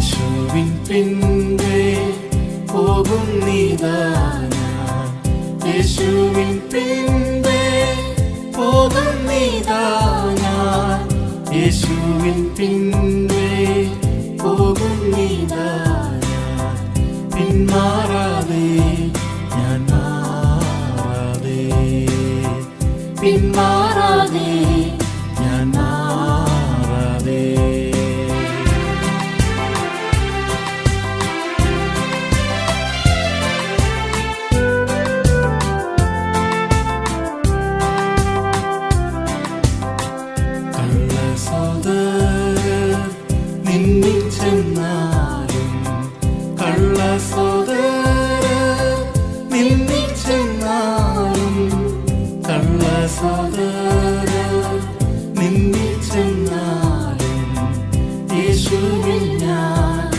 യേശുവിൻ പിൻപേ പോകുന്നിതാ ഞാൻ, യേശുവിൻ പിൻപേ പോകുന്നിതാ ഞാൻ, യേശുവിൻ പിൻപേ പോകുന്നിതാ ഞാൻ. പിന്മാറാതെ ഞാൻ മാറാതെ, പിന്മാറാതെ ഞാൻ മാറാതെ. കള്ളസോദരർ നിന്നിൽ ചെന്നാലും, കള്ളസോദരർ നിന്നിൽ ചെന്നാലും, കള്ളസോദരർ നിന്നിൽ ചെന്നാലും, യേശുവിൽ ഞാൻ